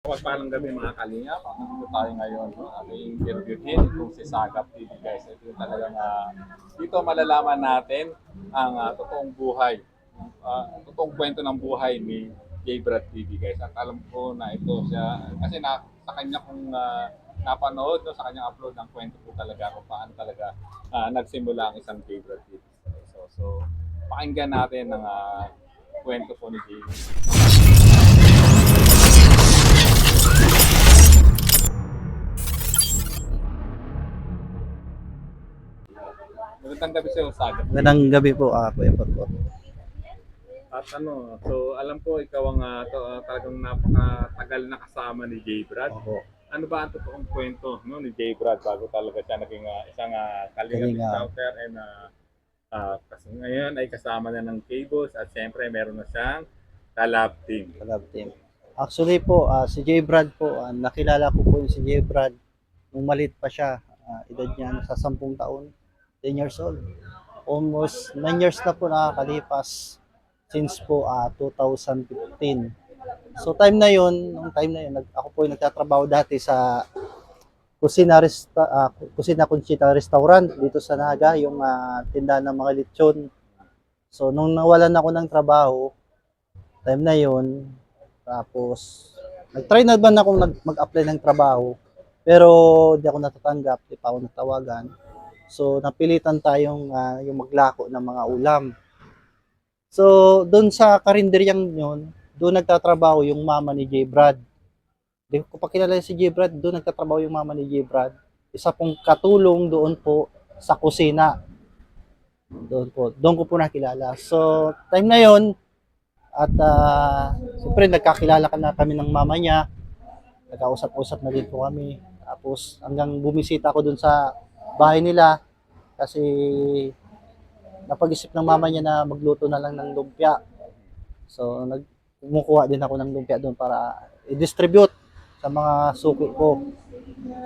Mapagpalang gabi mga kalingap. Dito tayo ngayon. I-interviewin kung si Sagap TV guys. Ito yung talagang dito malalaman natin ang totoong buhay. Totoong kwento ng buhay ni J. Brad TV guys. At alam ko na ito siya, kasi sa kanya kung napanood, no, sa kanyang upload ng kwento po talaga kung paano talaga nagsimula ang isang J. Brad TV. So pakinggan natin ang kwento po ni J. Magandang gabi sa iyo, Sagap. Magandang gabi po, Kuya Potpot. At so alam ko ikaw ang talagang napakatagal na kasama ni J. Brad. Opo. Ano ba ang totoong kwento no, ni J. Brad bago talaga siya naging isang Kalingap Kalinga, scouter and kasi ngayon ay kasama na ng Cables at siyempre meron na siyang Kalab team. Kalab team. Actually po, si J. Brad po, nakilala ko po yung si J. Brad nung maliit pa siya. Edad niya sa 10 taon, 10 years old. Almost 9 years na po nakakalipas since po 2015. So nung time na yun, ako po yung nagtatrabaho dati sa Kusina Conchita Restaurant dito sa Naga, yung tindahan ng mga lechon. So nung nawalan ako ng trabaho, time na yun, tapos nag-try na ba akong mag-apply ng trabaho, pero di ako natatanggap, di pa ako natawagan. So napilitan tayong yung maglako ng mga ulam. So doon sa karinderyang yun, doon nagtatrabaho yung mama ni J. Brad. Di ko pa kilala si J. Brad, doon nagtatrabaho yung mama ni J. Brad. Isa pong katulong doon po sa kusina. Doon ko po nakilala. So time na yon at siyempre nagkakilala na kami ng mama niya. Nagkausap-usap na din po kami. Tapos hanggang bumisita ako doon sa bahay nila kasi napag-isip ng mama niya na magluto na lang ng lumpia. So kumukuha din ako ng lumpia doon para i-distribute sa mga suki ko.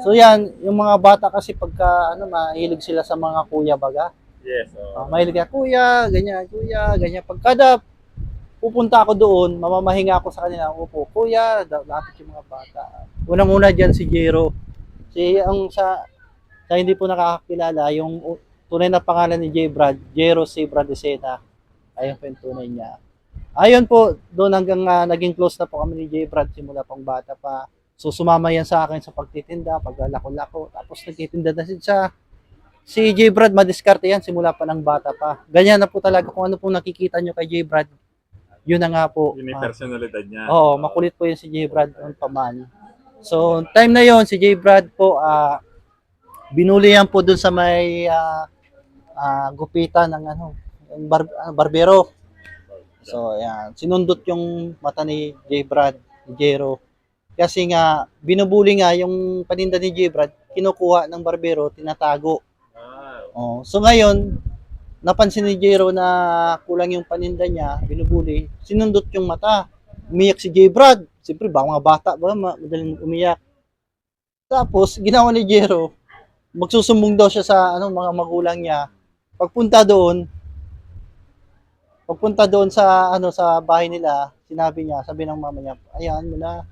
So yan, yung mga bata kasi pagka mahilig sila sa mga kuya baga. Yes. Mahilig ka, kuya, ganyan. Pagkada pupunta ako doon, mamamahinga ako sa kanila. Upo, kuya, lapit yung mga bata. Unang-una diyan si Jero. Sa hindi po nakakakilala, yung tunay na pangalan ni J. Brad, Jero C. Bradesena. Ayun po yung tunay niya. Ayun po, doon hanggang naging close na po kami ni J. Brad simula pang bata pa. So sumama yan sa akin sa pagtitinda, paglalako-lako. Tapos nagtitinda na siya. Si J. Brad, madiskarte yan simula pa ng bata pa. Ganyan na po talaga kung ano pong nakikita nyo kay J. Brad. Yun na nga po. Yun yung personalidad niya. Oo, makulit po yun si J. Brad noon pa man. So, time na yon si J. Brad po, binuli yan po dun sa may gupitan ng barbero. So, yan. Sinundot yung mata ni J. Brad, ni Jero. Kasi nga, binubuli nga yung paninda ni J. Brad, kinukuha ng barbero, tinatago. Oh, so ngayon, napansin ni Jero na kulang yung paninda niya, binubuli, sinundot yung mata. Umiyak si J. Brad. Siyempre, mga bata ba, madaling umiyak. Tapos, ginawa ni Jero, magsusumbong daw siya sa mga magulang niya. Pagpunta doon sa bahay nila, sabi ng mama niya, ayan mo na.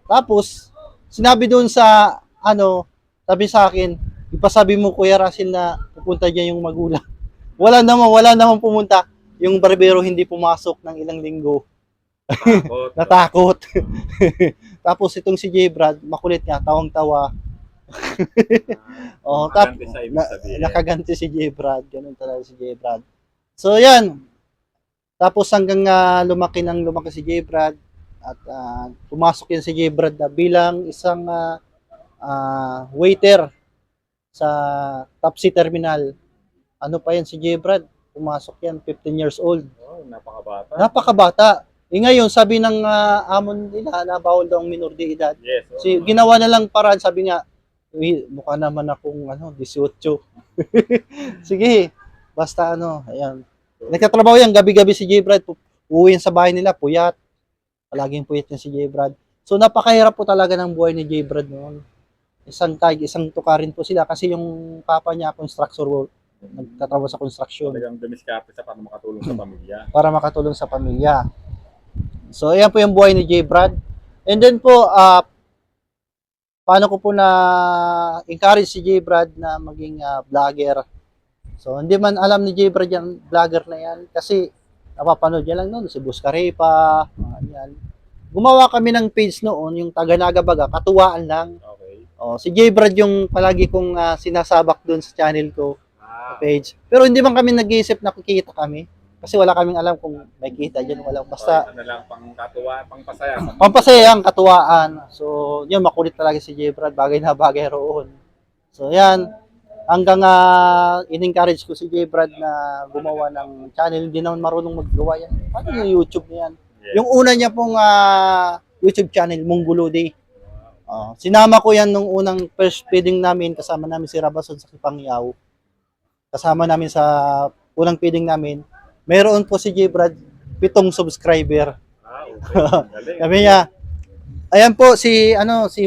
Tapos, sinabi doon sabi sa akin, ipasabi mo Kuya Russell na pupunta diyan yung magulang. Wala naman pumunta. Yung barbero hindi pumasok ng ilang linggo. Natakot. Tapos itong si J. Brad, makulit nga, tawang-tawa. Nakaganti si J. Brad. Ganun talaga si J. Brad. So, yan. Tapos hanggang lumaki si J. Brad at pumasok yan si J. Brad na bilang isang waiter sa Top C Terminal. Ano pa yan si J. Brad? Pumasok yan, 15 years old. Oh, napakabata. Napakabata. Ngayon, sabi ng amon nila na bawal daw ang minor de edad. Yes. Ginawa na lang paraan, sabi nga, mukha naman akong 18. Sige, basta ayan. Nagtatrabaho yan, gabi-gabi si J. Brad. Uwi sa bahay nila, puyat. Palaging puyat yan si J. Brad. So napakahirap po talaga ng buhay ni J. Brad noon. Isang tukarin po sila kasi yung papa niya constructor, nagtatrabaho sa construction. Talagang dumiskarte siya para makatulong sa pamilya. Para makatulong sa pamilya. So ayan po yung buhay ni J. Brad. And then po, paano ko po na encourage si J. Brad na maging vlogger. So, hindi man alam ni J. Brad yung vlogger na yan kasi napapanood niya lang noon, si Buscarepa, mga yan. Gumawa kami ng page noon, yung Taganaga Baga, katuwaan lang. Okay. Oh, si J. Brad yung palagi kong sinasabak doon sa channel ko, sa Ah, page. Pero hindi man kami nag-iisip na kikita kami. Kasi wala kaming alam kung may kita dyan, wala. Basta, ano lang, pang katuwa, pang pasaya. pampasaya ang katuwaan. So, yun, makulit talaga si J. Brad, bagay na bagay roon. So, yan. Hanggang in-encourage ko si J. Brad na gumawa ng channel. Hindi naman marunong maggawa yan. Paano yung YouTube niya yan? Yes. Yung una niya pong YouTube channel, Monggolode. Sinama ko yan nung unang first feeding namin. Kasama namin si Rabason sa Kipangyaw. Kasama namin sa unang feeding namin. Meron po si J. Brad, 7 subscriber. Ah, okay. Galing. Sabi niya, ayan po si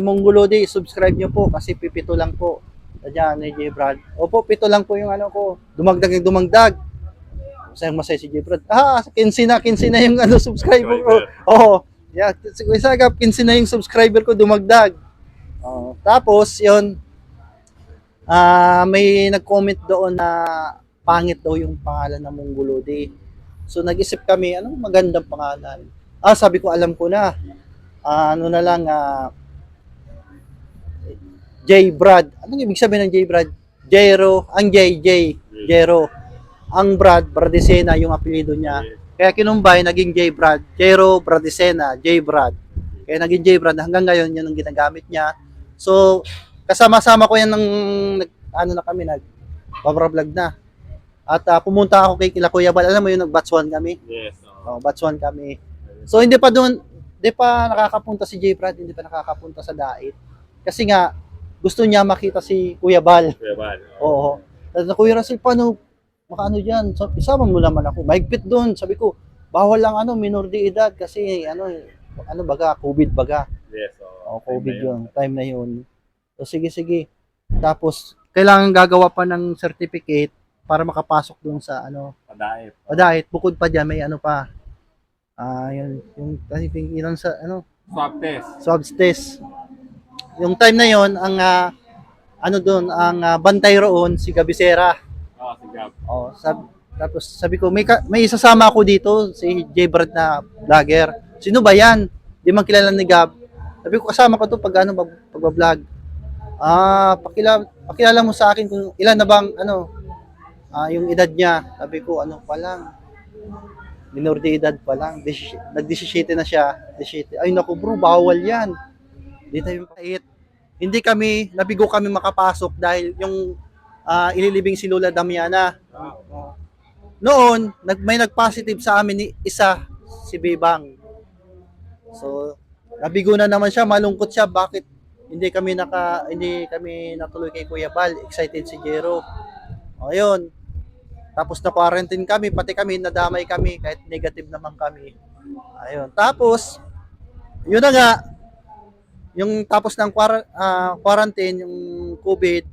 Monggolode, subscribe niyo po kasi pipito lang po. Diyan ni J. Brad. Opo, 7 lang po yung ko. Dumagdag ng dumagdag. Masaya si J. Brad. 15 na yung subscriber ko. Oo. Yeah, isagap 15 na yung subscriber ko dumagdag. Tapos yun, may nag-comment doon na pangit daw yung pangalan ng Monggolode. So nag-isip kami, anong magandang pangalan? Sabi ko, alam ko na. Ano na lang, J. Brad. Anong ibig sabihin ng J. Brad? Jero, ang JJ, Jero. Ang Brad, Bradicena yung apelyido niya. Kaya kinumbay, naging J. Brad. Jero, Bradicena, J. Brad. Kaya naging J. Brad. Hanggang ngayon, yun ang ginagamit niya. So, kasama-sama ko yan ng, nag-vlog na. At pumunta ako kay Kila Kuya Bal. Alam mo yun, nag-batch 1 kami. Yes. Batch 1 kami. So, hindi pa nakakapunta si J. Brad, hindi pa nakakapunta sa Dait. Kasi nga, gusto niya makita si Kuya Bal. Kuya Bal. Oo. Tapos Kuya Russell, paano, makaano dyan? So, isama mo naman ako. Mahigpit doon. Sabi ko, bawal lang minor de edad kasi baga, COVID baga. Yes. COVID yun. Time na yun. So, sige. Tapos, kailangan gagawa pa ng certificate para makapasok doon sa Padaip. Dahil bukod pa dyan, may pa. Yung ilan sa Swab test. swab test. Yung time na yon ang doon, ang bantay roon si Gabisera. Si Gab. Tapos sabi ko, may isasama ako dito, si J. Brad na vlogger. Sino ba yan? Di man kilala ni Gab. Sabi ko, kasama ko to pag pagbablog. Pakilala mo sa akin kung ilan na bang yung edad niya. Sabi ko, pa lang. Minor de edad pa lang. Nag-17 na siya. 17. Ay naku bro, bawal yan. Hindi tayo mapait. Nabigo kami makapasok dahil yung ililibing si Lola Damiana. Noon, may nag-positive sa amin ni isa, si Bebang. So, nabigo na naman siya, malungkot siya. Bakit hindi kami natuloy kay Kuya Bal? Excited si Jero. Ayun. Tapos na quarantine kami, pati kami nadamay kami kahit negative naman kami. Ayun. Tapos yun na nga, yung tapos ng quarantine, yung COVID,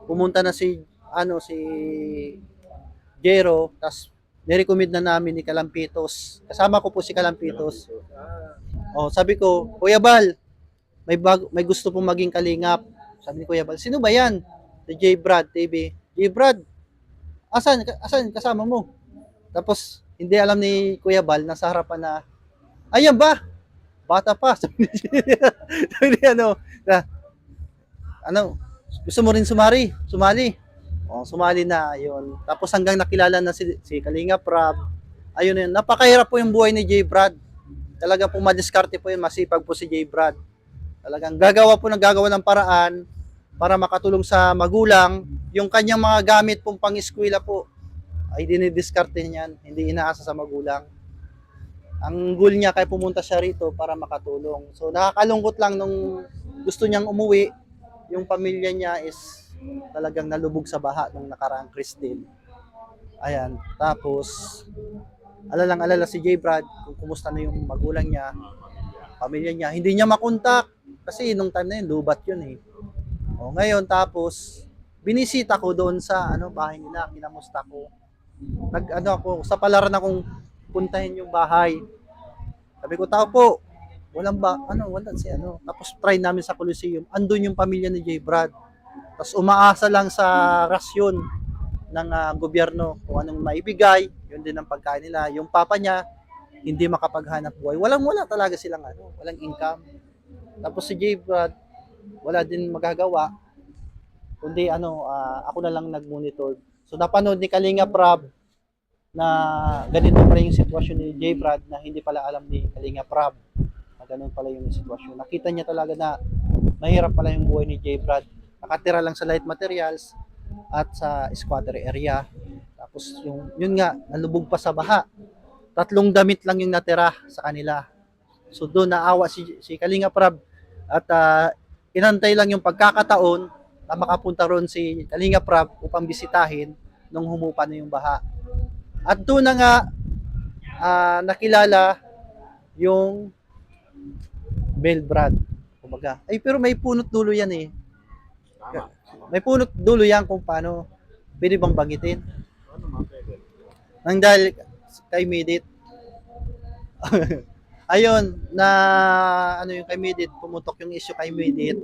pumunta na si Jero, tapos nirecommend na namin ni Kalampitos. Kasama ko po si Kalampitos. Sabi ko, Kuya Bal, may gusto pong maging kalingap. Sabi ni Kuya Bal, sino ba yan? Si J. Brad TV. J. Brad, asan kasama mo? Tapos, hindi alam ni Kuya Bal, nasa harapan na, ayan ba? Bata pa. Sabi gusto mo rin sumali? Sumali na, yun. Tapos hanggang nakilala na si Kalinga Prab. Ayun na yun. Napakahirap po yung buhay ni J. Brad. Talaga po madiskarte po yun. Masipag po si J. Brad. Talagang gagawa ng paraan para makatulong sa magulang. Yung kanyang mga gamit pong pang-eskwela po ay dinidiskarte niyan. Hindi inaasa sa magulang. Ang goal niya kaya pumunta siya rito para makatulong. So nakakalungkot lang nung gusto niyang umuwi. Yung pamilya niya is talagang nalubog sa baha nung nakaraang Christine. Ayan. Tapos, alala si J. Brad kung kumusta na yung magulang niya, pamilya niya. Hindi niya makontak kasi nung time na yun, lubat yun eh. Ngayon, tapos, binisita ko doon sa bahay nila, kinamusta ko. Sa palaran akong puntahin yung bahay. Sabi ko, tao po, wala si ano. Tapos try namin sa Coliseum, andun yung pamilya ni J. Brad. Tapos umaasa lang sa rasyon ng gobyerno kung anong maibigay, yun din ang pagkain nila. Yung papa niya, hindi makapaghanap buhay. Wala talaga silang walang income. Tapos si J. Brad, wala din magagawa, kundi ako na lang nag-monitor. So napanood ni Kalinga Prab na ganito pala yung sitwasyon ni J. Brad na hindi pala alam ni Kalinga Prab na ganun pala yung sitwasyon. Nakita niya talaga na mahirap pala yung buhay ni J. Brad. Nakatira lang sa light materials at sa squatter area. Tapos yun nga, nalubog pa sa baha. 3 damit lang yung natira sa kanila. So doon naawa si Kalinga Prab at inantay lang yung pagkakataon na makapunta ron si Kalinga Prab upang bisitahin nung humupa na yung baha. At doon na nga nakilala yung Bel Brad. Kumbaga, pero may punot dulo yan eh. Tama. May punot dulo yan kung paano pwede bang banggitin. Ano naman pwede? Nang dahil kay Midit. Ayun, yung kay Midit, pumutok yung issue kay Midit.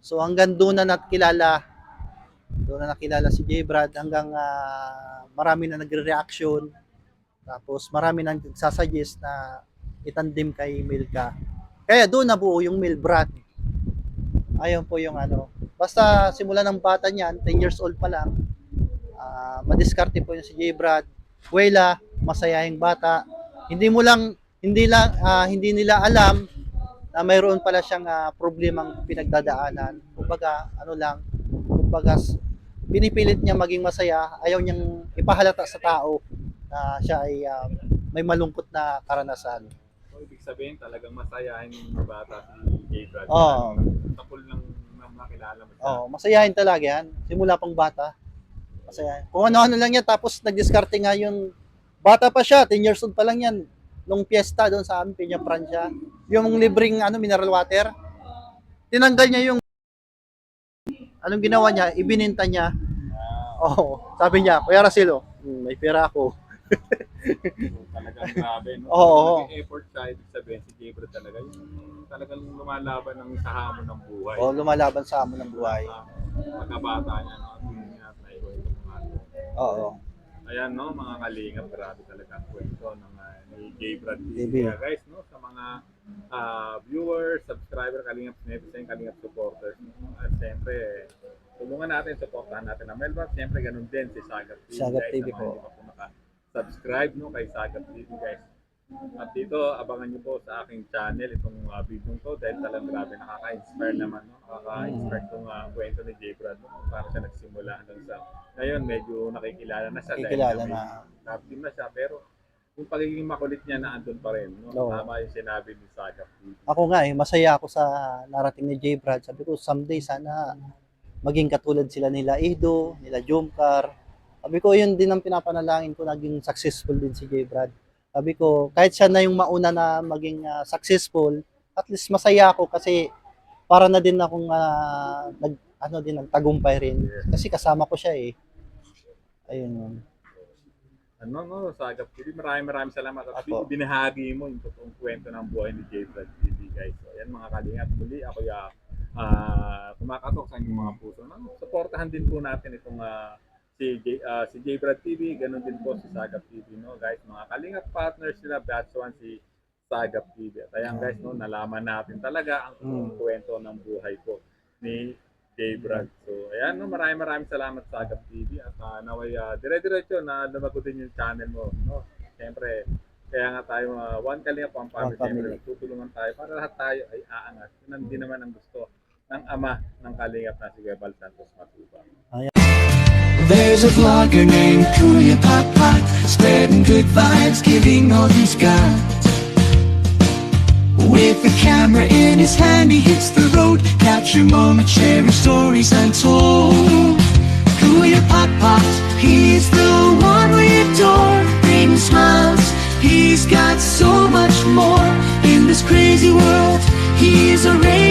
So hanggang doon na nakilala si J. Brad hanggang marami na nagre-reaction. Tapos marami na nagsasuggest na itandim kay Milka. Kaya doon nabuo yung Mil Brad. Ayun po yung Basta simula ng bata niyan, 10 years old pa lang, madiskarte po yung si J. Brad. Wela, masayahing bata. Hindi nila alam na mayroon pala siyang problemang pinagdadaanan. Kumbaga, pinipilit niya maging masaya, ayaw niyang ipahalata sa tao na siya ay may malungkot na karanasan. So, ibig sabihin talagang masayahin yung bata si J. Brad. Oo. Takol lang na makilala mo siya. Oh, masayahin talaga yan. Simula pang bata. Masayahin. Kung ano-ano lang yan, tapos nagdiskarte nga yung bata pa siya, 10 years old pa lang yan. Nung piyesta doon sa amin, Peña Francia, yung libreng mineral water, tinanggal niya yung anong ginawa niya, ibininta niya. Sabi niya, Kuya Racilo, may pera ako. So, talagang grabe, no? Oo. Effort siya, ibig sabihin si J. Brad talaga, yung talagang lumalaban sa hamon ng buhay. Lumalaban sa hamon ng buhay. Pagkabata niya, no? Hindi natin naikwento kung ano. Oo. Ayan, no, mga kalingap, grabe talaga ang kwento ng ni J. Brad TV. Kaya guys, no, sa mga viewers, subscriber, kalingap netizens, kalingap supporters, no? At siyempre, tulungan natin, supportahan natin ang Melbourne. Siyempre, ganun din si Sagap TV. Sagap guys, TV sa mga po. hindi pa po subscribe no kay Sagap TV guys. At dito abangan niyo po sa aking channel itong video to dahil talagang grabe nakaka-inspire naman no. Nakaka-inspire tong kwento ni J. Brad no. Para siya nagsimula hanggang sa ngayon medyo nakikilala na siya Nakikilala na. top team na siya pero yung pagiging makulit niya na andun pa rin no. Oo. Tama yung sinabi ni Sagap TV. Ako nga masaya ako sa narating ni J. Brad. Sabi ko, someday sana maging katulad sila nila Ido, nila Jomcar. Sabi ko, yun din ang pinapanalangin ko, naging successful din si J. Brad. Sabi ko, kahit siya na yung mauna na maging successful, at least masaya ako kasi para na din akong nagtagumpay rin. Kasi kasama ko siya eh. Ayun. No, Sagap TV. Maraming salamat at Apo. binahagi mo yung totoong kwento ng buhay ni J. Brad TV guys. So, ayan mga kalingap, muli ako kumakatok sa inyong mga puso. Supportahan din po natin itong si J. Brad TV, ganun din po si Sagap TV, no guys, mga kalingap partners sila, batch 1 si Sagap TV. At ayan guys, no, nalaman natin talaga ang kwento ng buhay po ni J. Brad. So ayan, no, maraming salamat Sagap TV at naway dire-diretso na lumago din yung channel mo, no. Siyempre, kaya nga tayo one kalingap ang family, siyempre tutulungan tayo para lahat tayo ay aangat. Yun din naman ang gusto ng ama ng kalingap na si Bal Santos Matubang. There's a vlogger named Kuya Papa, spreading good vibes, giving all he's got. With the camera in his hand, he hits the road, capture moments, sharing stories untold. Kuya Papa, he's the one we adore, bring smiles, he's got so much more in this crazy world. He's a ray